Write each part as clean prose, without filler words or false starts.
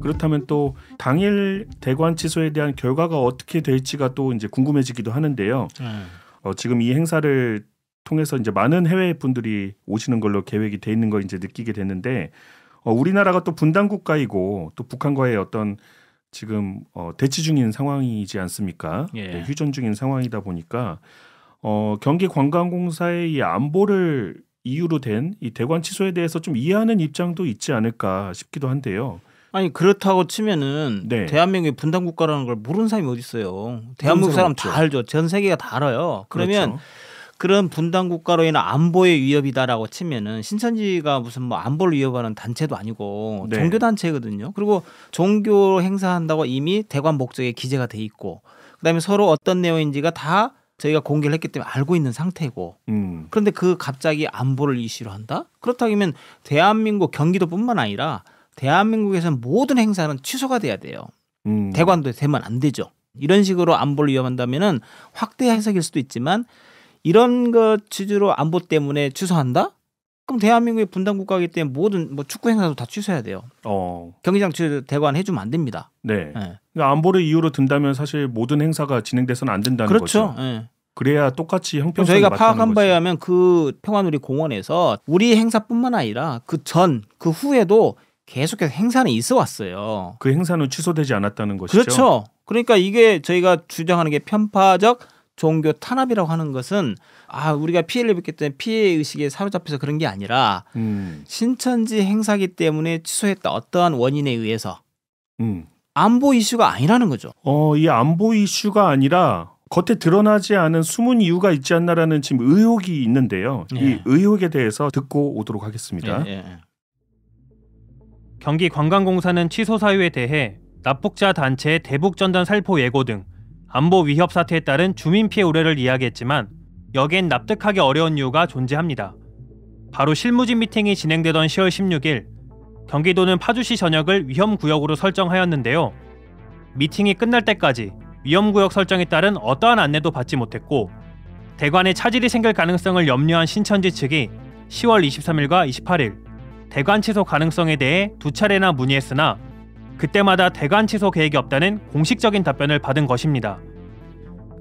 그렇다면 또 당일 대관 취소에 대한 결과가 어떻게 될지가 또 이제 궁금해지기도 하는데요. 지금 이 행사를 통해서 이제 많은 해외 분들이 오시는 걸로 계획이 돼 있는 걸 이제 느끼게 됐는데 우리나라가 또 분단 국가이고 또 북한과의 어떤 지금 대치 중인 상황이지 않습니까? 예. 네, 휴전 중인 상황이다 보니까 경기관광공사의 이 안보를 이유로 된 이 대관 취소에 대해서 좀 이해하는 입장도 있지 않을까 싶기도 한데요. 아니 그렇다고 치면은 네. 대한민국이 분단 국가라는 걸 모르는 사람이 어디 있어요? 대한민국 사람 다 알죠. 전 세계가 다 알아요. 그러면 그렇죠. 그런 분단 국가로 인한 안보의 위협이다라고 치면은 신천지가 무슨 뭐 안보를 위협하는 단체도 아니고 네. 종교 단체거든요. 그리고 종교 행사한다고 이미 대관 목적에 기재가 돼 있고 그다음에 서로 어떤 내용인지가 다 저희가 공개를 했기 때문에 알고 있는 상태고 그런데 그 갑자기 안보를 이슈로 한다? 그렇다면 대한민국 경기도뿐만 아니라 대한민국에서는 모든 행사는 취소가 돼야 돼요. 대관도 되면 안 되죠. 이런 식으로 안보를 위협한다면은 확대 해석일 수도 있지만 이런 것 취지로 안보 때문에 취소한다? 그럼 대한민국의 분단 국가이기 때문에 모든 뭐 축구 행사도 다 취소해야 돼요. 경기장 대관 해주면 안 됩니다. 네. 네. 그러니까 안보를 이유로 든다면 사실 모든 행사가 진행돼서는 안 된다는 그렇죠. 거죠. 네. 그래야 똑같이 형평성이 저희가 맞다는 파악한 바에 의하면 그 평화누리 공원에서 우리 행사뿐만 아니라 그 후에도 계속해서 행사는 있어 왔어요. 그 행사는 취소되지 않았다는 것이죠. 그렇죠. 그러니까 이게 저희가 주장하는 게 편파적 종교 탄압이라고 하는 것은 우리가 피해를 입었기 때문에 피해 의식에 사로잡혀서 그런 게 아니라 신천지 행사기 때문에 취소했다. 어떠한 원인에 의해서 안보 이슈가 아니라는 거죠. 이 안보 이슈가 아니라 겉에 드러나지 않은 숨은 이유가 있지 않나라는 지금 의혹이 있는데요. 예. 이 의혹에 대해서 듣고 오도록 하겠습니다. 경기관광공사는 취소 사유에 대해 납북자 단체의 대북전단 살포 예고 등 안보 위협 사태에 따른 주민 피해 우려를 이야기했지만 여기엔 납득하기 어려운 이유가 존재합니다. 바로 실무진 미팅이 진행되던 10월 16일 경기도는 파주시 전역을 위험구역으로 설정하였는데요. 미팅이 끝날 때까지 위험구역 설정에 따른 어떠한 안내도 받지 못했고 대관에 차질이 생길 가능성을 염려한 신천지 측이 10월 23일과 28일 대관 취소 가능성에 대해 2차례나 문의했으나 그때마다 대관 취소 계획이 없다는 공식적인 답변을 받은 것입니다.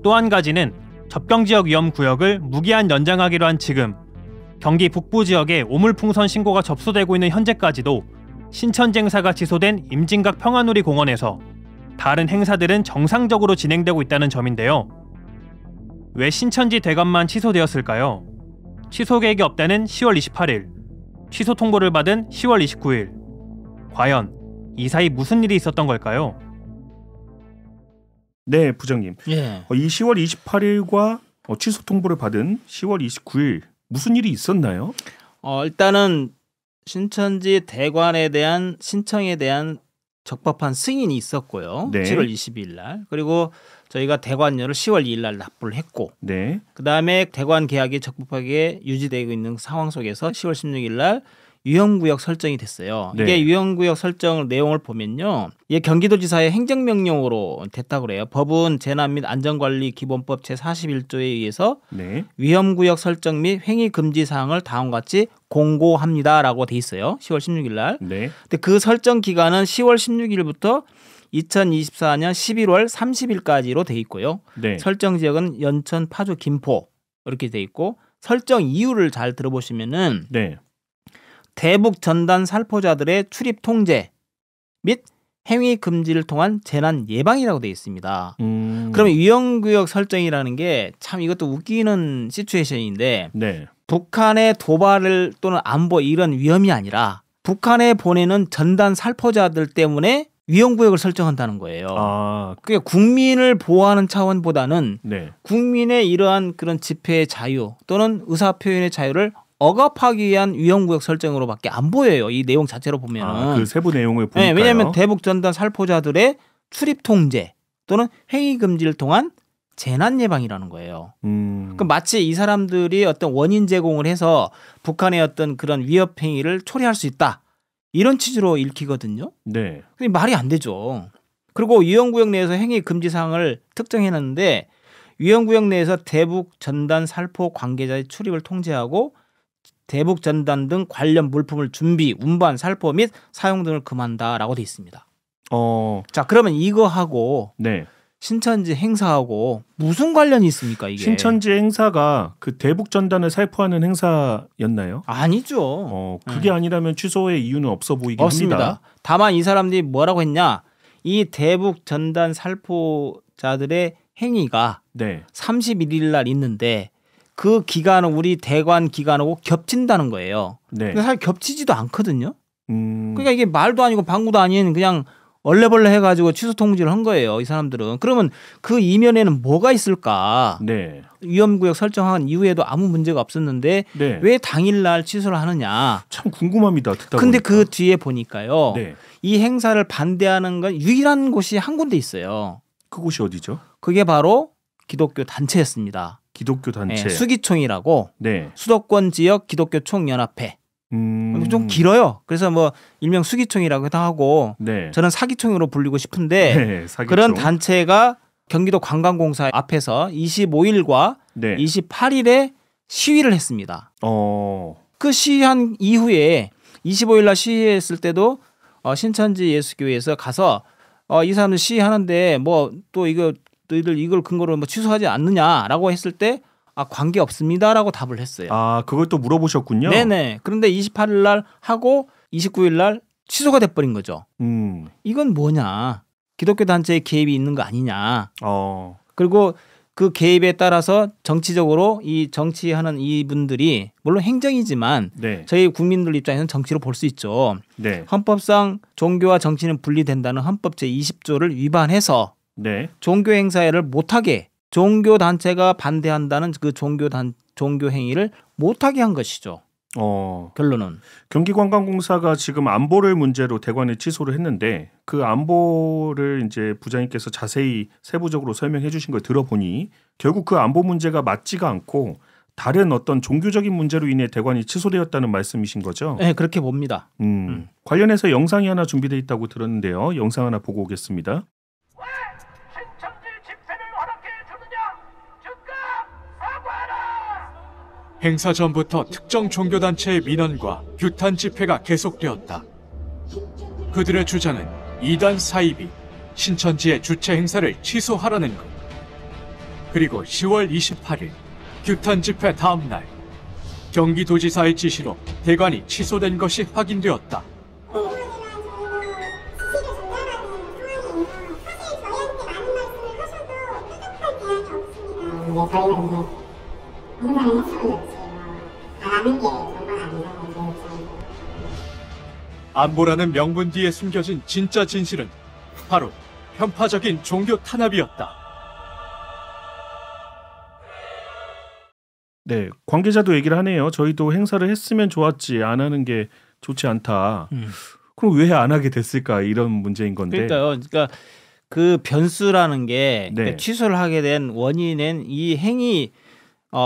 또 한 가지는 접경지역 위험구역을 무기한 연장하기로 한 지금 경기 북부 지역에 오물풍선 신고가 접수되고 있는 현재까지도 신천지 행사가 취소된 임진각 평화누리 공원에서 다른 행사들은 정상적으로 진행되고 있다는 점인데요. 왜 신천지 대관만 취소되었을까요? 취소 계획이 없다는 10월 28일, 취소 통보를 받은 10월 29일. 과연 이 사이 무슨 일이 있었던 걸까요? 네, 부장님. 예. 이 10월 28일과 취소 통보를 받은 10월 29일 무슨 일이 있었나요? 일단은 신천지 대관에 대한 신청에 대한 적법한 승인이 있었고요. 네. 7월 22일 날. 그리고 저희가 대관료를 10월 2일 날 납부를 했고 네. 그다음에 대관 계약이 적법하게 유지되고 있는 상황 속에서 10월 16일 날 위험구역 설정이 됐어요. 네. 이게 위험구역 설정 내용을 보면요. 이게 경기도지사의 행정명령으로 됐다고 그래요. 법은 재난 및 안전관리 기본법 제41조에 의해서 네. 위험구역 설정 및 행위 금지 사항을 다음과 같이 공고합니다라고 돼 있어요. 10월 16일 날. 네. 근데 그 설정 기간은 10월 16일부터 2024년 11월 30일까지로 돼 있고요. 네. 설정 지역은 연천, 파주, 김포 이렇게 돼 있고 설정 이유를 잘 들어보시면은 네. 대북 전단 살포자들의 출입 통제 및 행위 금지를 통한 재난 예방이라고 되어 있습니다. 그러면 위험구역 설정이라는 게 참 이것도 웃기는 시츄에이션인데 네. 북한의 도발을 또는 안보 이런 위험이 아니라 북한에 보내는 전단 살포자들 때문에 위험구역을 설정한다는 거예요. 그게 국민을 보호하는 차원보다는 네. 국민의 이러한 그런 집회의 자유 또는 의사표현의 자유를 억압하기 위한 위험구역 설정으로밖에 안 보여요. 이 내용 자체로 보면. 그 세부 내용을 보니까요. 네, 왜냐하면 대북 전단 살포자들의 출입 통제 또는 행위 금지를 통한 재난 예방이라는 거예요. 그럼 마치 이 사람들이 어떤 원인 제공을 해서 북한의 어떤 그런 위협 행위를 초래할 수 있다. 이런 취지로 읽히거든요. 네. 근데 말이 안 되죠. 그리고 위험구역 내에서 행위 금지 사항을 특정해놨는데 위험구역 내에서 대북 전단 살포 관계자의 출입을 통제하고 대북 전단 등 관련 물품을 준비, 운반, 살포 및 사용 등을 금한다라고 돼 있습니다. 자, 그러면 이거하고 네. 신천지 행사하고 무슨 관련이 있습니까, 이게? 신천지 행사가 그 대북 전단을 살포하는 행사였나요? 아니죠. 그게 아니라면 취소의 이유는 없어 보이긴 없습니다. 합니다. 다만 이 사람들이 뭐라고 했냐? 이 대북 전단 살포자들의 행위가 네. 31일 날 있는데 그 기간은 우리 대관 기간하고 겹친다는 거예요. 네. 근데 사실 겹치지도 않거든요. 그러니까 이게 말도 아니고 방구도 아닌 그냥 얼레벌레 해가지고 취소 통지를 한 거예요. 이 사람들은. 그러면 그 이면에는 뭐가 있을까? 네. 위험구역 설정한 이후에도 아무 문제가 없었는데 네. 왜 당일날 취소를 하느냐? 참 궁금합니다. 듣다 근데 보니까. 그 뒤에 보니까요. 네. 이 행사를 반대하는 건 유일한 곳이 한 군데 있어요. 그곳이 어디죠? 그게 바로 기독교 단체였습니다. 기독교 단체. 네, 수기총이라고 네. 수도권 지역 기독교 총연합회. 좀 길어요. 그래서 뭐 일명 수기총이라고도 하고 네. 저는 사기총으로 불리고 싶은데 네, 사기총. 그런 단체가 경기도 관광공사 앞에서 25일과 네. 28일에 시위를 했습니다. 그 시위한 이후에 25일 날 시위했을 때도 신천지 예수교회에서 가서 이 사람들 시위하는데 뭐 또 이거 너희들 이걸 근거로 뭐 취소하지 않느냐라고 했을 때 관계 없습니다라고 답을 했어요. 그걸 또 물어보셨군요. 네네. 그런데 28일 날 하고 29일 날 취소가 돼버린 거죠. 이건 뭐냐? 기독교 단체의 개입이 있는 거 아니냐? 그리고 그 개입에 따라서 정치적으로 이 정치하는 이분들이 물론 행정이지만 네. 저희 국민들 입장에서는 정치로 볼 수 있죠. 네. 헌법상 종교와 정치는 분리된다는 헌법 제20조를 위반해서 네. 종교 행사를 못하게 종교 단체가 반대한다는 그 종교 행위를 못하게 한 것이죠. 결론은 경기관광공사가 지금 안보를 문제로 대관에 취소를 했는데 그 안보를 이제 부장님께서 자세히 세부적으로 설명해 주신 걸 들어보니 결국 그 안보 문제가 맞지가 않고 다른 어떤 종교적인 문제로 인해 대관이 취소되었다는 말씀이신 거죠? 네, 그렇게 봅니다. 관련해서 영상이 하나 준비되어 있다고 들었는데요. 영상 하나 보고 오겠습니다. 행사 전부터 특정 종교단체의 민원과 규탄 집회가 계속되었다. 그들의 주장은 이단 사입이 신천지의 주최 행사를 취소하라는 것. 그리고 10월 28일 규탄 집회 다음 날 경기도지사의 지시로 대관이 취소된 것이 확인되었다. 안보라는 명분 뒤에 숨겨진 진짜 진실은 바로 편파적인 종교 탄압이었다. 네, 관계자도 얘기를 하네요. 저희도 행사를 했으면 좋았지 안 하는 게 좋지 않다. 그럼 왜 안 하게 됐을까 이런 문제인 건데. 그러니까요. 그러니까 그 변수라는 게 네. 그러니까 취소를 하게 된 원인은 이 행위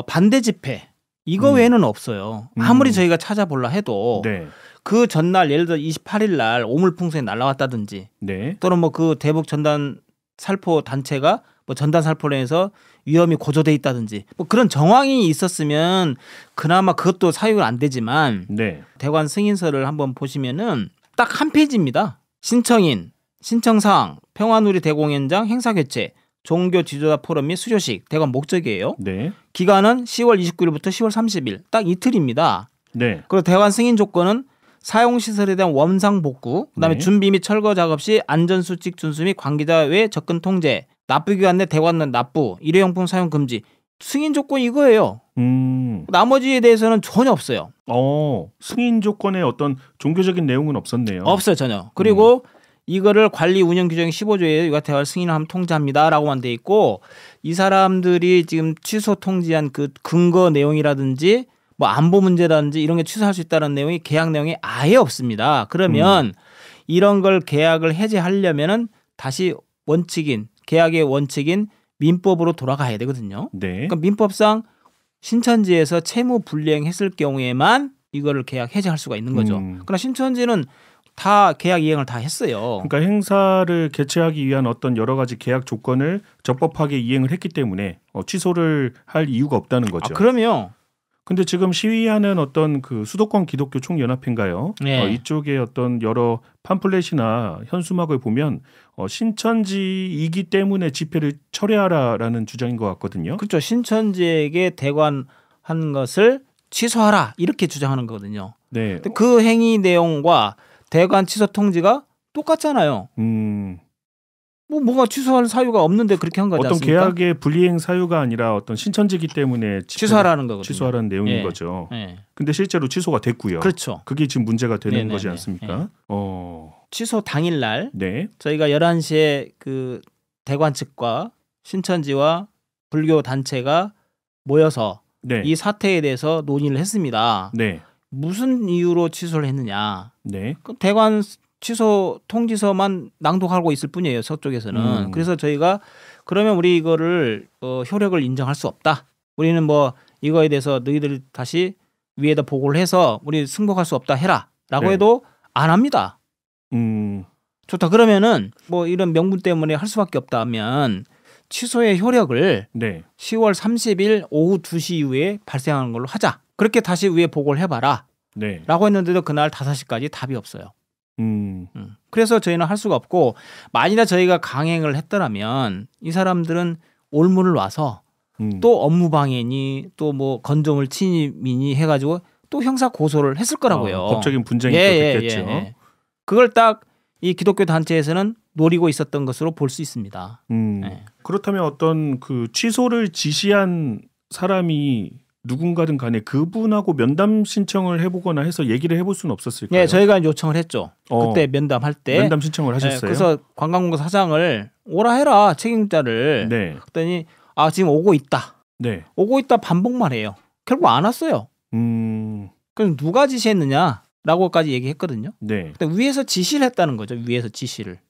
반대 집회 이거 외에는 없어요. 아무리 저희가 찾아보려 해도 네. 그 전날 예를 들어 28일 날 오물풍선이 날라왔다든지 네. 또는 뭐 그 대북 전단 살포 단체가 뭐 전단 살포를 해서 위험이 고조돼 있다든지 뭐 그런 정황이 있었으면 그나마 그것도 사유는 안 되지만 네. 대관 승인서를 한번 보시면은 딱 한 페이지입니다. 신청인, 신청사항, 평화누리 대공연장 행사 개최, 종교 지도자 포럼 및 수료식, 대관 목적이에요. 네. 기간은 10월 29일부터 10월 30일, 딱 이틀입니다. 네. 그리고 대관 승인 조건은 사용시설에 대한 원상 복구, 그다음에 네. 준비 및 철거 작업 시 안전수칙 준수 및 관계자 외 접근 통제, 납부기간 내 대관 납부, 일회용품 사용 금지. 승인 조건 이거예요. 나머지에 대해서는 전혀 없어요. 승인 조건에 어떤 종교적인 내용은 없었네요. 없어요, 전혀. 그리고 이거를 관리 운영 규정 15조에 이거 대화 승인을 하면 통지합니다라고만 돼 있고 이 사람들이 지금 취소 통지한 그 근거 내용이라든지 뭐 안보 문제라든지 이런 게 취소할 수 있다는 내용이 계약 내용에 아예 없습니다. 그러면 이런 걸 계약을 해제하려면은 다시 원칙인 계약의 원칙인 민법으로 돌아가야 되거든요. 네. 그러니까 민법상 신천지에서 채무 불이행했을 경우에만 이거를 계약 해제할 수가 있는 거죠. 그러나 신천지는 다 계약 이행을 다 했어요. 그러니까 행사를 개최하기 위한 어떤 여러 가지 계약 조건을 적법하게 이행을 했기 때문에 취소를 할 이유가 없다는 거죠. 그러면 근데 지금 시위하는 어떤 그 수도권 기독교 총연합회인가요? 네. 이쪽에 어떤 여러 팜플렛이나 현수막을 보면 신천지이기 때문에 집회를 철회하라라는 주장인 것 같거든요. 그렇죠. 신천지에게 대관한 것을 취소하라 이렇게 주장하는 거거든요. 네. 근데 그 행위 내용과 대관 취소 통지가 똑같잖아요. 뭐가 취소할 사유가 없는데 그렇게 한 거지 어떤 않습니까? 계약의 불이행 사유가 아니라 어떤 신천지기 때문에 취소하라는 거거든요. 취소하라는 내용인 예. 거죠. 예. 근데 실제로 취소가 됐고요. 그렇죠. 그게 지금 문제가 되는 네네네. 거지 않습니까? 취소 당일날 네. 저희가 11시에 그 대관 측과 신천지와 불교 단체가 모여서 네. 이 사태에 대해서 논의를 했습니다. 네. 무슨 이유로 취소를 했느냐? 네. 그 대관 취소 통지서만 낭독하고 있을 뿐이에요. 서쪽에서는. 그래서 저희가 그러면 우리 이거를 효력을 인정할 수 없다. 우리는 뭐 이거에 대해서 너희들 다시 위에다 보고를 해서 우리 승복할 수 없다 해라라고 네. 해도 안 합니다. 좋다. 그러면은 뭐 이런 명분 때문에 할 수밖에 없다면 취소의 효력을 네. 10월 30일 오후 2시 이후에 발생하는 걸로 하자. 그렇게 다시 위에 보고를 해봐라. 네. 라고 했는데도 그날 5시까지 답이 없어요. 그래서 저희는 할 수가 없고 만일에 저희가 강행을 했더라면 이 사람들은 올문을 와서 또 업무방해니 또 뭐 건조물 침입이니 해가지고 또 형사 고소를 했을 거라고요. 법적인 분쟁이 또 됐겠죠. 그걸 딱 이 기독교 단체에서는 노리고 있었던 것으로 볼 수 있습니다. 그렇다면 어떤 그 취소를 지시한 사람이 누군가든 간에 그분하고 면담 신청을 해보거나 해서 얘기를 해볼 수는 없었을까요? 네, 저희가 요청을 했죠. 그때 면담할 때. 면담 신청을 하셨어요? 그래서 관광공사 사장을 오라 해라 책임자를. 네. 그랬더니 지금 오고 있다. 네. 오고 있다 반복만 해요. 결국 안 왔어요. 그럼 누가 지시했느냐라고까지 얘기했거든요. 네. 근데 위에서 지시를 했다는 거죠. 위에서 지시를.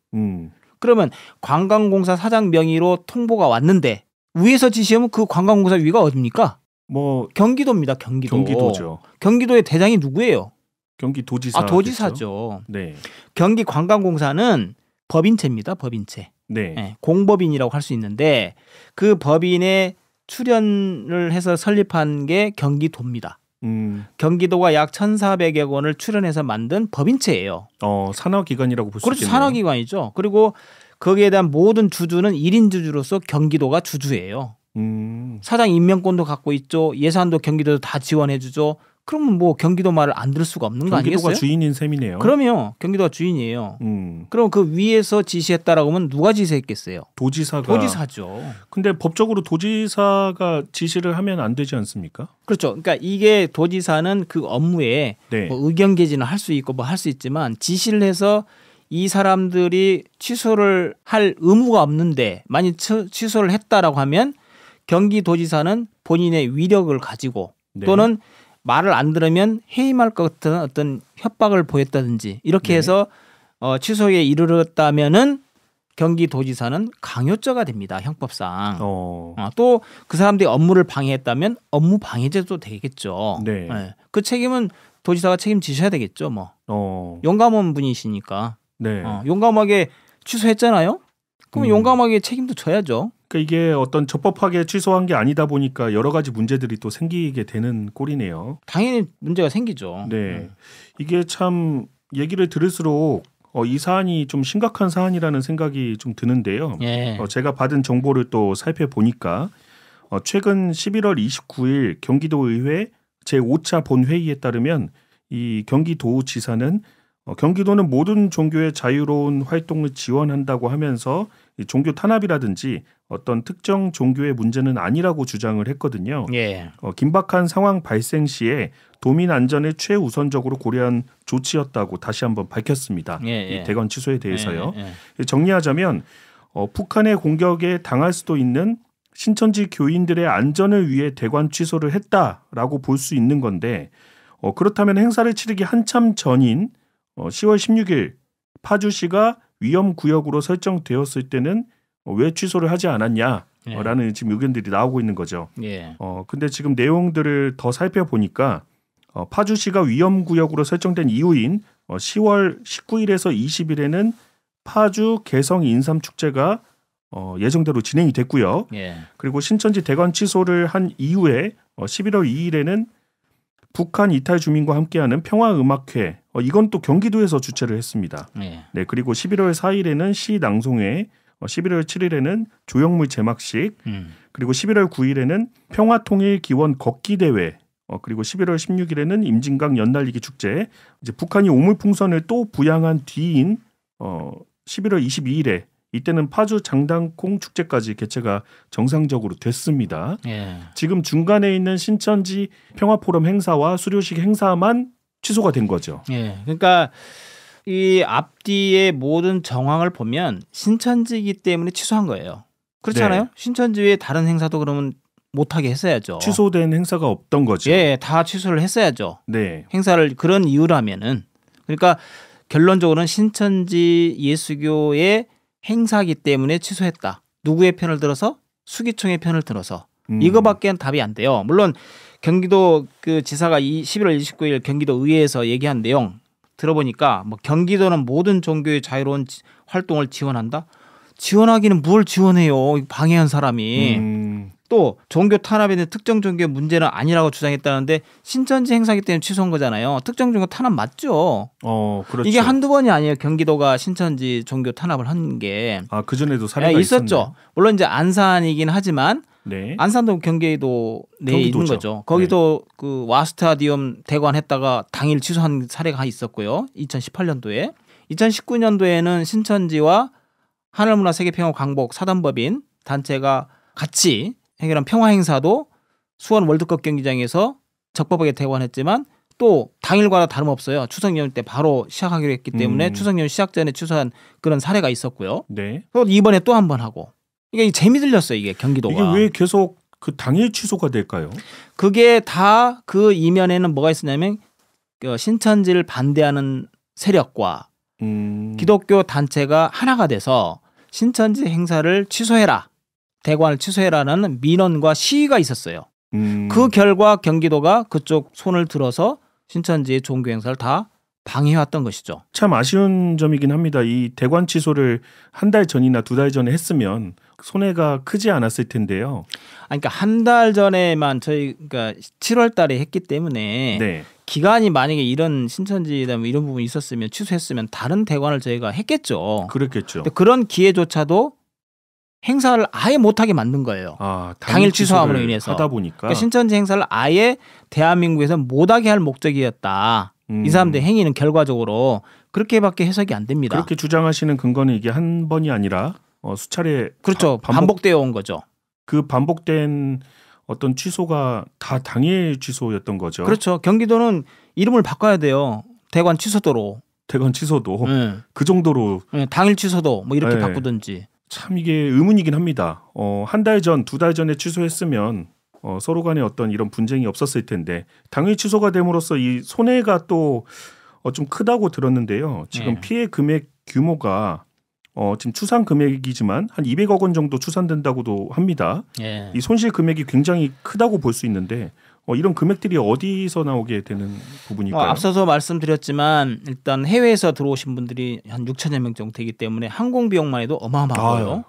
그러면 관광공사 사장 명의로 통보가 왔는데 위에서 지시하면 그 관광공사 위가 어딥니까? 뭐 경기도입니다. 경기도죠. 경기도의 대장이 누구예요? 경기도지사. 도지사죠. 네. 경기관광공사는 법인체입니다. 법인체. 네. 네, 공법인이라고 할 수 있는데 그 법인에 출연을 해서 설립한 게 경기도입니다. 경기도가 약 1,400여 원을 출연해서 만든 법인체예요. 산하기관이라고 볼 수 그렇죠. 있겠네요. 산하기관이죠. 그리고 거기에 대한 모든 주주는 1인 주주로서 경기도가 주주예요. 사장 임명권도 갖고 있죠. 예산도 경기도도 다 지원해 주죠. 그러면 뭐 경기도 말을 안 들을 수가 없는 거 아니겠어요? 경기도가 주인인 셈이네요. 그럼요. 경기도가 주인이에요. 그럼 그 위에서 지시했다라고 하면 누가 지시했겠어요? 도지사죠. 근데 법적으로 도지사가 지시를 하면 안 되지 않습니까? 그렇죠. 그러니까 이게 도지사는 그 업무에 네. 뭐 의견 개진을 할 수 있고 뭐 할 수 있지만 지시를 해서 이 사람들이 취소를 할 의무가 없는데 만약 취소를 했다라고 하면 경기도지사는 본인의 위력을 가지고 네. 또는 말을 안 들으면 해임할 것 같은 어떤 협박을 보였다든지 이렇게 네. 해서 취소에 이르렀다면은 경기도지사는 강요죄가 됩니다. 형법상. 또 그 사람들이 업무를 방해했다면 업무 방해죄도 되겠죠. 네. 네. 그 책임은 도지사가 책임지셔야 되겠죠. 뭐 용감한 분이시니까. 네. 용감하게 취소했잖아요. 그럼 용감하게 책임도 져야죠. 그러니까 이게 어떤 적법하게 취소한 게 아니다 보니까 여러 가지 문제들이 또 생기게 되는 꼴이네요. 당연히 문제가 생기죠. 네. 이게 참 얘기를 들을수록 이 사안이 좀 심각한 사안이라는 생각이 좀 드는데요. 예. 제가 받은 정보를 또 살펴보니까 최근 11월 29일 경기도의회 제5차 본회의에 따르면 이 경기도지사는 경기도는 모든 종교의 자유로운 활동을 지원한다고 하면서 종교 탄압이라든지 어떤 특정 종교의 문제는 아니라고 주장을 했거든요. 예. 긴박한 상황 발생 시에 도민 안전을 최우선적으로 고려한 조치였다고 다시 한번 밝혔습니다. 예. 이 대관 취소에 대해서요. 예. 정리하자면 북한의 공격에 당할 수도 있는 신천지 교인들의 안전을 위해 대관 취소를 했다라고 볼 수 있는 건데 그렇다면 행사를 치르기 한참 전인 10월 16일 파주시가 위험구역으로 설정되었을 때는 왜 취소를 하지 않았냐라는 지금 의견들이 나오고 있는 거죠. 예. 근데 지금 내용들을 더 살펴보니까 파주시가 위험구역으로 설정된 이후인 10월 19일에서 20일에는 파주 개성 인삼축제가 예정대로 진행이 됐고요. 예. 그리고 신천지 대관 취소를 한 이후에 11월 2일에는 북한 이탈 주민과 함께하는 평화음악회 이건 또 경기도에서 주최를 했습니다. 네, 그리고 11월 4일에는 시 낭송회, 11월 7일에는 조형물 제막식, 그리고 11월 9일에는 평화통일 기원 걷기 대회, 그리고 11월 16일에는 임진강 연날리기 축제. 이제 북한이 오물풍선을 또 부양한 뒤인 11월 22일에 이때는 파주 장단콩 축제까지 개최가 정상적으로 됐습니다. 예. 지금 중간에 있는 신천지 평화포럼 행사와 수료식 행사만 취소가 된 거죠. 예. 그러니까 이 앞뒤의 모든 정황을 보면 신천지이기 때문에 취소한 거예요. 그렇지 않아요? 네. 신천지 외에 다른 행사도 그러면 못하게 했어야죠. 취소된 행사가 없던 거죠. 예, 다 취소를 했어야죠. 네. 행사를 그런 이유라면은. 그러니까 결론적으로는 신천지 예수교의 행사기 때문에 취소했다. 누구의 편을 들어서? 수기총의 편을 들어서. 이거밖에는 답이 안 돼요. 물론 경기도 그 지사가 11월 29일 경기도 의회에서 얘기한 내용 들어보니까 뭐 경기도는 모든 종교의 자유로운 활동을 지원한다. 지원하기는 뭘 지원해요? 방해한 사람이. 또 종교 탄압에 대한 특정 종교의 문제는 아니라고 주장했다는데 신천지 행사기 때문에 취소한 거잖아요. 특정 종교 탄압 맞죠? 그렇죠. 이게 한두 번이 아니에요. 경기도가 신천지 종교 탄압을 한 게. 그전에도 사례가 있었죠. 있었네. 물론 이제 안산이긴 하지만 네. 안산도 경기도 내에 있는 거죠. 거기도 네. 그 와스타디움 대관했다가 당일 취소한 사례가 있었고요. 2018년도에. 2019년도에는 신천지와 하늘문화세계평화 광복 사단법인 단체가 같이 해결한 평화 행사도 수원 월드컵 경기장에서 적법하게 대관했지만 또 당일과 다름없어요. 추석 연휴 때 바로 시작하기로 했기 때문에 추석 연휴 시작 전에 취소한 그런 사례가 있었고요. 네. 또 이번에 또 한 번 하고 이게 재미 들렸어요. 이게 경기도가. 이게 왜 계속 그 당일 취소가 될까요? 그게 다 그 이면에는 뭐가 있었냐면 신천지를 반대하는 세력과 기독교 단체가 하나가 돼서 신천지 행사를 취소해라. 대관을 취소해라는 민원과 시위가 있었어요. 그 결과 경기도가 그쪽 손을 들어서 신천지의 종교 행사를 다 방해해왔던 것이죠. 참 아쉬운 점이긴 합니다. 이 대관 취소를 한 달 전이나 두 달 전에 했으면 손해가 크지 않았을 텐데요. 그러니까 한 달 전에만 저희가 7월 달에 했기 때문에 네. 기간이 만약에 이런 신천지나 이런 부분이 있었으면 취소했으면 다른 대관을 저희가 했겠죠. 그렇겠죠. 근데 그런 기회조차도 행사를 아예 못하게 만든 거예요. 당일 취소함으로 인해서. 하다 보니까. 그러니까 신천지 행사를 아예 대한민국에서 못하게 할 목적이었다. 이 사람들의 행위는 결과적으로 그렇게밖에 해석이 안 됩니다. 그렇게 주장하시는 근거는 이게 한 번이 아니라 수차례 그렇죠. 반복되어 온 거죠. 그 반복된 어떤 취소가 다 당일 취소였던 거죠. 그렇죠. 경기도는 이름을 바꿔야 돼요. 대관 취소도로. 대관 취소도 그 정도로. 당일 취소도 뭐 이렇게 바꾸든지. 참 이게 의문이긴 합니다. 한 달 전, 두 달 전에 취소했으면 서로 간에 어떤 이런 분쟁이 없었을 텐데 당일 취소가 됨으로써 이 손해가 또 좀 크다고 들었는데요. 지금 피해 금액 규모가 지금 추산 금액이지만 한 200억 원 정도 추산된다고도 합니다. 이 손실 금액이 굉장히 크다고 볼 수 있는데 이런 금액들이 어디서 나오게 되는 부분일까요? 앞서서 말씀드렸지만 일단 해외에서 들어오신 분들이 한 6천여 명 정도 되기 때문에 항공 비용만 해도 어마어마하고요.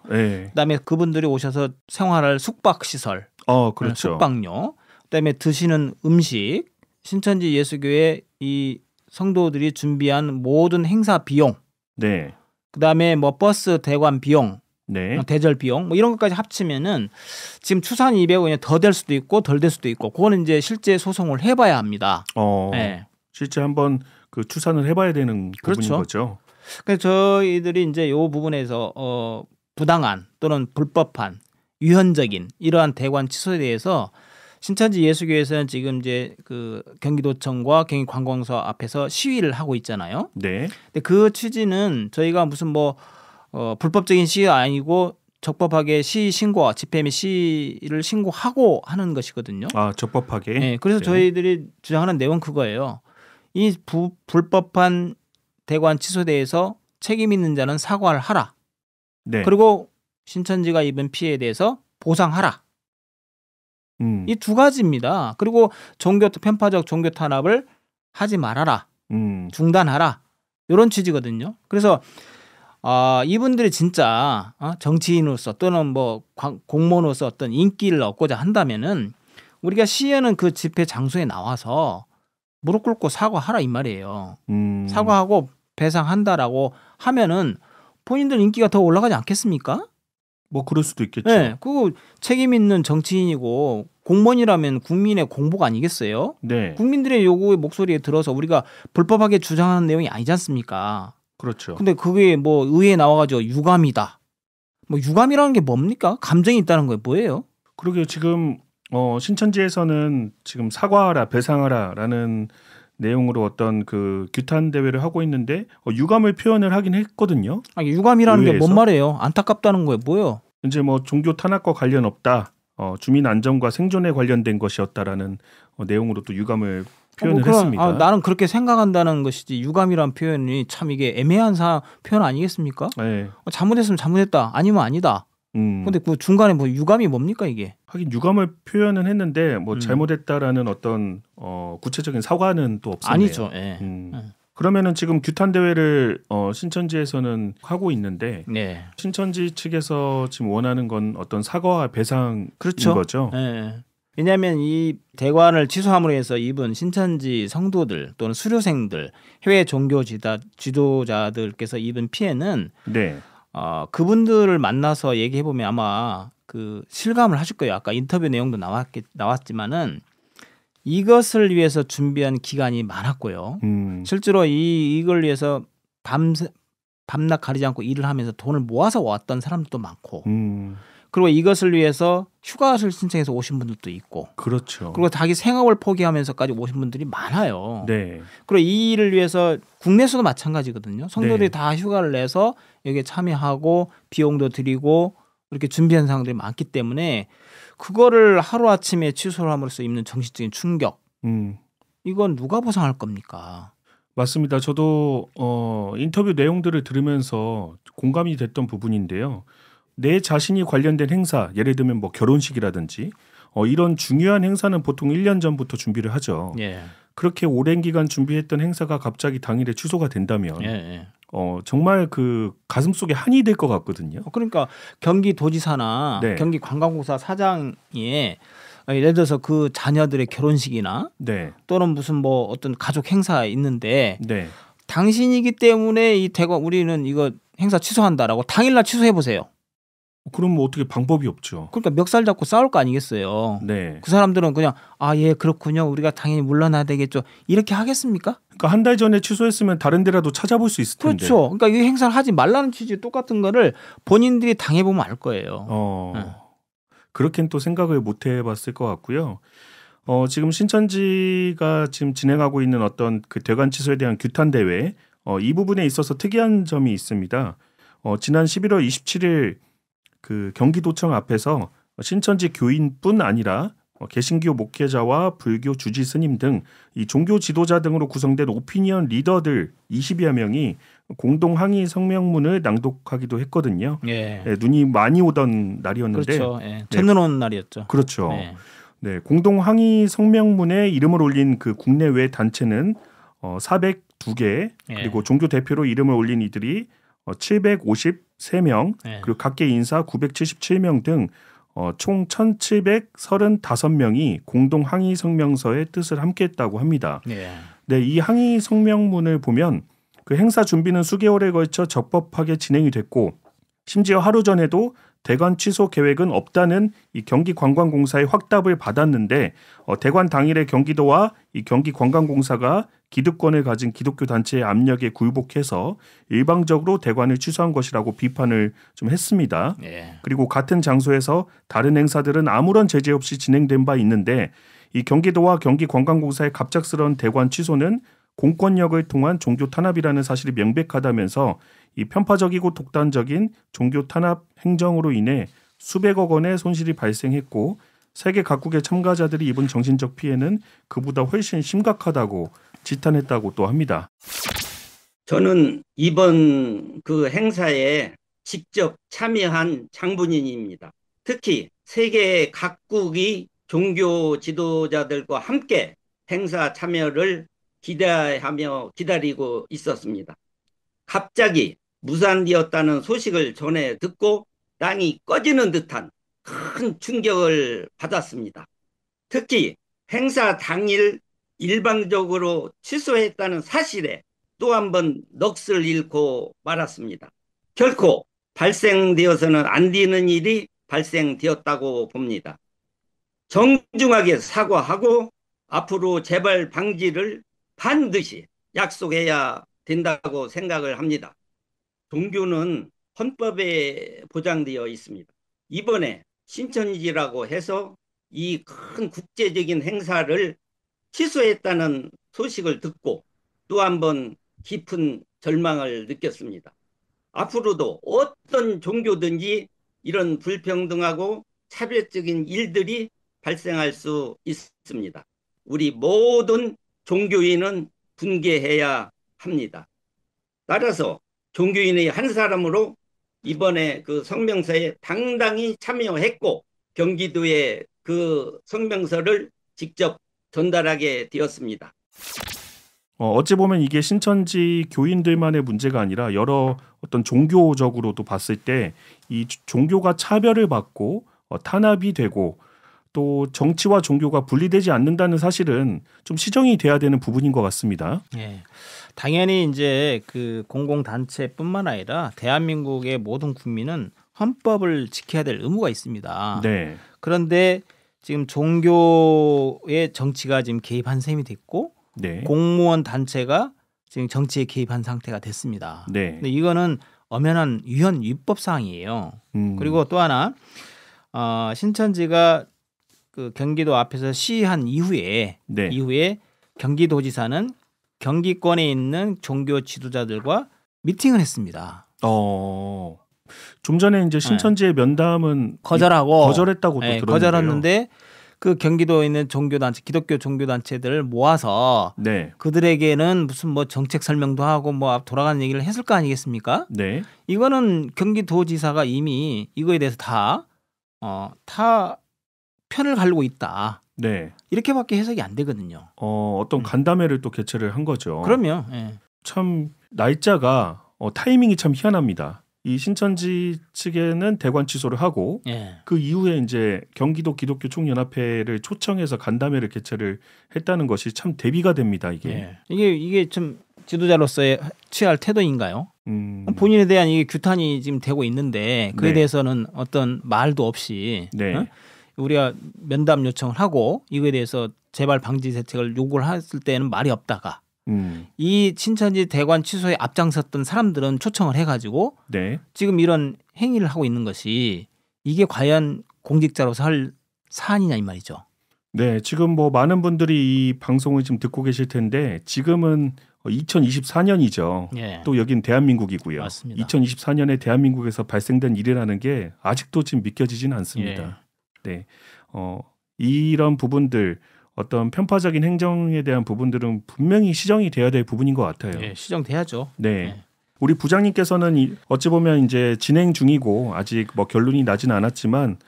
그다음에 그분들이 오셔서 생활할 숙박 시설, 그렇죠. 숙박료, 그다음에 드시는 음식, 신천지 예수교회 이 성도들이 준비한 모든 행사 비용, 네. 그다음에 뭐 버스 대관 비용, 네. 대절 비용 뭐 이런 것까지 합치면은 지금 추산 200원이 더 될 수도 있고 덜 될 수도 있고 그거는 이제 실제 소송을 해봐야 합니다. 실제 한번 그 추산을 해봐야 되는 부분인 거죠. 그래서 저희들이 이제 이 부분에서 부당한 또는 불법한 위헌적인 이러한 대관 취소에 대해서 신천지 예수교회에서는 지금 이제 그 경기도청과 경기관광서 앞에서 시위를 하고 있잖아요. 네. 근데 그 취지는 저희가 무슨 뭐 불법적인 시위가 아니고 적법하게 시위 신고와 집회 및 시위를 신고하고 하는 것이거든요. 적법하게. 네. 그래서 저희들이 주장하는 내용은 그거예요. 이 불법한 대관 취소에 대해서 책임 있는 자는 사과를 하라. 네. 그리고 신천지가 입은 피해에 대해서 보상하라. 이 두 가지입니다. 그리고 편파적 종교 탄압을 하지 말아라. 중단하라. 이런 취지거든요. 그래서 이분들이 진짜 정치인으로서 또는 뭐 공무원으로서 어떤 인기를 얻고자 한다면은 우리가 시에는 그 집회 장소에 나와서 무릎 꿇고 사과하라 이 말이에요. 사과하고 배상한다라고 하면은 본인들 인기가 더 올라가지 않겠습니까? 뭐 그럴 수도 있겠죠. 네, 그거 책임 있는 정치인이고 공무원이라면 국민의 공복 아니겠어요? 네. 국민들의 요구의 목소리에 들어서 우리가 불법하게 주장하는 내용이 아니지 않습니까? 그렇죠. 근데 그게 뭐 의회에 나와가지고 유감이다. 뭐 유감이라는 게 뭡니까? 감정이 있다는 게 뭐예요? 그러게요. 지금 신천지에서는 지금 사과하라, 배상하라라는 내용으로 어떤 그 규탄 대회를 하고 있는데 유감을 표현을 하긴 했거든요. 아니, 유감이라는 게 뭔 의회에서? 말이에요? 안타깝다는 거예요, 뭐예요? 이제 뭐 종교 탄압과 관련 없다. 주민 안전과 생존에 관련된 것이었다라는 내용으로 또 유감을 표현을 했습니다. 나는 그렇게 생각한다는 것이지 유감이란 표현이 참 이게 애매한 표현 아니겠습니까? 네. 잘못했으면 잘못했다, 아니면 아니다. 근데 그 중간에 뭐 유감이 뭡니까 이게? 하긴 유감을 표현은 했는데 뭐 잘못했다라는 어떤 구체적인 사과는 또 없었네요. 아니죠. 예. 그러면은 지금 규탄 대회를 신천지에서는 하고 있는데 네. 신천지 측에서 지금 원하는 건 어떤 사과와 배상인 그렇죠. 거죠. 네. 왜냐하면 이 대관을 취소함으로 해서 입은 신천지 성도들 또는 수료생들, 해외 종교 지도자들께서 입은 피해는 네. 그분들을 만나서 얘기해 보면 아마 그 실감을 하실 거예요. 아까 인터뷰 내용도 나왔지만은 이것을 위해서 준비한 기간이 많았고요. 실제로 이걸 위해서 밤낮 가리지 않고 일을 하면서 돈을 모아서 왔던 사람들도 많고, 그리고 이것을 위해서 휴가를 신청해서 오신 분들도 있고, 그렇죠. 그리고 자기 생업을 포기하면서까지 오신 분들이 많아요. 네. 그리고 이 일을 위해서 국내에서도 마찬가지거든요. 성도들이 네. 다 휴가를 내서 여기에 참여하고 비용도 드리고 이렇게 준비한 사람들이 많기 때문에 그거를 하루아침에 취소를 함으로써 입는 정신적인 충격, 이건 누가 보상할 겁니까? 맞습니다. 저도 인터뷰 내용들을 들으면서 공감이 됐던 부분인데요. 내 자신이 관련된 행사, 예를 들면 뭐 결혼식이라든지 이런 중요한 행사는 보통 1년 전부터 준비를 하죠. 예. 그렇게 오랜 기간 준비했던 행사가 갑자기 당일에 취소가 된다면 정말 그 가슴 속에 한이 될 것 같거든요. 그러니까 경기도지사나 네. 경기관광공사 사장이 예를 들어서 그 자녀들의 결혼식이나 네. 또는 무슨 뭐 어떤 가족 행사 있는데 네. 당신이기 때문에 이 대관 우리는 이거 행사 취소한다라고 당일날 취소해 보세요. 그럼 뭐 어떻게 방법이 없죠. 그러니까 멱살 잡고 싸울 거 아니겠어요. 네. 그 사람들은 그냥 예 그렇군요. 우리가 당연히 물러나야 되겠죠. 이렇게 하겠습니까? 그러니까 한 달 전에 취소했으면 다른 데라도 찾아볼 수 있을 텐데. 그렇죠. 그러니까 이 행사를 하지 말라는 취지 똑같은 거를 본인들이 당해보면 알 거예요. 그렇게는 또 생각을 못 해봤을 것 같고요. 지금 신천지가 지금 진행하고 있는 어떤 그 대관 취소에 대한 규탄 대회 이 부분에 있어서 특이한 점이 있습니다. 지난 11월 27일 그 경기도청 앞에서 신천지 교인뿐 아니라 개신교 목회자와 불교 주지 스님 등 이 종교 지도자 등으로 구성된 오피니언 리더들 20여 명이 공동 항의 성명문을 낭독하기도 했거든요. 예. 네, 눈이 많이 오던 날이었는데, 그렇죠. 예. 첫눈 오는 날이었죠. 그렇죠. 네, 공동 항의 성명문에 이름을 올린 그 국내외 단체는 402개, 그리고 종교 대표로 이름을 올린 이들이 753명, 그리고 각계 인사 977명 등 총 1,735명이 공동 항의 성명서의 뜻을 함께했다고 합니다. 네, 이 항의 성명문을 보면 그 행사 준비는 수개월에 걸쳐 적법하게 진행이 됐고, 심지어 하루 전에도 대관 취소 계획은 없다는 이 경기관광공사의 확답을 받았는데 대관 당일에 경기도와 이 경기관광공사가 기득권을 가진 기독교 단체의 압력에 굴복해서 일방적으로 대관을 취소한 것이라고 비판을 좀 했습니다. 그리고 같은 장소에서 다른 행사들은 아무런 제재 없이 진행된 바 있는데 이 경기도와 경기관광공사의 갑작스러운 대관 취소는 공권력을 통한 종교 탄압이라는 사실이 명백하다면서 이 편파적이고 독단적인 종교 탄압 행정으로 인해 수백억 원의 손실이 발생했고 세계 각국의 참가자들이 입은 정신적 피해는 그보다 훨씬 심각하다고 지탄했다고 또 합니다. 저는 이번 그 행사에 직접 참여한 장본인입니다. 특히 세계 각국의 종교 지도자들과 함께 행사 참여를 기대하며 기다리고 있었습니다. 갑자기 무산되었다는 소식을 전해 듣고 땅이 꺼지는 듯한 큰 충격을 받았습니다. 특히 행사 당일 일방적으로 취소했다는 사실에 또 한 번 넋을 잃고 말았습니다. 결코 발생되어서는 안 되는 일이 발생되었다고 봅니다. 정중하게 사과하고 앞으로 재발 방지를 반드시 약속해야 된다고 생각을 합니다. 종교는 헌법에 보장되어 있습니다. 이번에 신천지라고 해서 이 큰 국제적인 행사를 취소했다는 소식을 듣고 또 한 번 깊은 절망을 느꼈습니다. 앞으로도 어떤 종교든지 이런 불평등하고 차별적인 일들이 발생할 수 있습니다. 우리 모든 종교인은 분개해야 합니다. 따라서 종교인의 한 사람으로 이번에 그 성명서에 당당히 참여했고 경기도에 그 성명서를 직접 전달하게 되었습니다. 어찌 보면 이게 신천지 교인들만의 문제가 아니라 여러 어떤 종교적으로도 봤을 때 이 종교가 차별을 받고 탄압이 되고 또 정치와 종교가 분리되지 않는다는 사실은 좀 시정이 돼야 되는 부분인 것 같습니다. 네. 당연히 이제 그 공공단체뿐만 아니라 대한민국의 모든 국민은 헌법을 지켜야 될 의무가 있습니다. 네. 그런데 지금 종교의 정치가 지금 개입한 셈이 됐고 네. 공무원 단체가 지금 정치에 개입한 상태가 됐습니다. 네. 근데 이거는 엄연한 위헌 위법 사항이에요. 그리고 또 하나 신천지가 그 경기도 앞에서 시위한 이후에 네. 경기도지사는 경기권에 있는 종교 지도자들과 미팅을 했습니다. 좀 전에 이제 신천지의 면담은 거절했다고 또 들었는데요. 거절했는데 그 경기도에 있는 종교단체, 기독교 종교단체들을 모아서 네. 그들에게는 무슨 뭐 정책 설명도 하고 뭐 돌아가는 얘기를 했을 거 아니겠습니까? 네. 이거는 경기도지사가 이미 이거에 대해서 다 편을 가르고 있다. 네. 이렇게밖에 해석이 안 되거든요. 어떤 간담회를 또 개최를 한 거죠. 그럼요. 예. 참 날짜가 타이밍이 참 희한합니다. 이 신천지 측에는 대관 취소를 하고 그 이후에 이제 경기도 기독교 총연합회를 초청해서 간담회를 개최를 했다는 것이 참 대비가 됩니다. 이게 좀 지도자로서의 취할 태도인가요? 본인에 대한 이게 규탄이 지금 되고 있는데 그에 대해서는 어떤 말도 없이 우리가 면담 요청을 하고 이거에 대해서 재발 방지 대책을 요구를 했을 때는 말이 없다가 이 신천지 대관 취소에 앞장섰던 사람들은 초청을 해가지고 지금 이런 행위를 하고 있는 것이 이게 과연 공직자로서 할 사안이냐 이 말이죠. 네, 지금 뭐 많은 분들이 이 방송을 지금 듣고 계실 텐데 지금은 2024년이죠. 또 여긴 대한민국이고요. 맞습니다. 2024년에 대한민국에서 발생된 일이라는 게 아직도 지금 믿겨지지는 않습니다. 네, 이런 부분들. 어떤 편파적인 행정에 대한 부분들은 분명히 시정이 돼야 될 부분인 것 같아요. 시정돼야죠. 네. 우리 부장님께서는 어찌 보면 이제 진행 중이고 아직 뭐 결론이 나지는 않았지만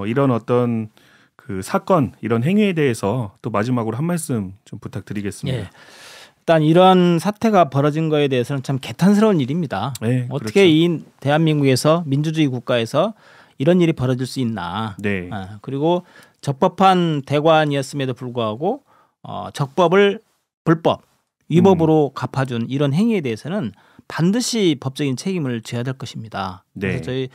이런 어떤 그 사건 이런 행위에 대해서 또 마지막으로 한 말씀 좀 부탁드리겠습니다. 일단 이런 사태가 벌어진 거에 대해서는 참 개탄스러운 일입니다. 어떻게 그렇죠. 이 대한민국에서 민주주의 국가에서 이런 일이 벌어질 수 있나. 그리고 적법한 대관이었음에도 불구하고 적법을 불법 위법으로 갚아준 이런 행위에 대해서는 반드시 법적인 책임을 져야 될 것입니다. 그래서 저희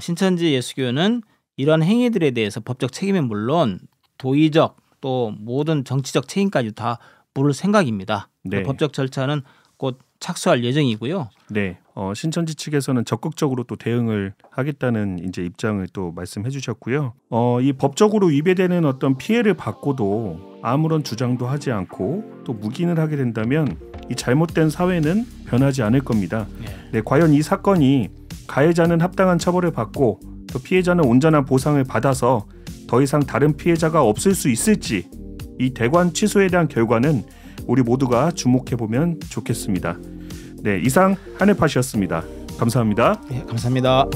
신천지 예수교는 이런 행위들에 대해서 법적 책임은 물론 도의적 또 모든 정치적 책임까지 다 물을 생각입니다. 법적 절차는 곧 착수할 예정이고요. 신천지 측에서는 적극적으로 또 대응을 하겠다는 이제 입장을 또 말씀해 주셨고요. 이 법적으로 위배되는 어떤 피해를 받고도 아무런 주장도 하지 않고 또 묵인을 하게 된다면 이 잘못된 사회는 변하지 않을 겁니다. 과연 이 사건이 가해자는 합당한 처벌을 받고 또 피해자는 온전한 보상을 받아서 더 이상 다른 피해자가 없을 수 있을지 이 대관 취소에 대한 결과는 우리 모두가 주목해 보면 좋겠습니다. 이상 하늘팟이었습니다. 감사합니다. 감사합니다.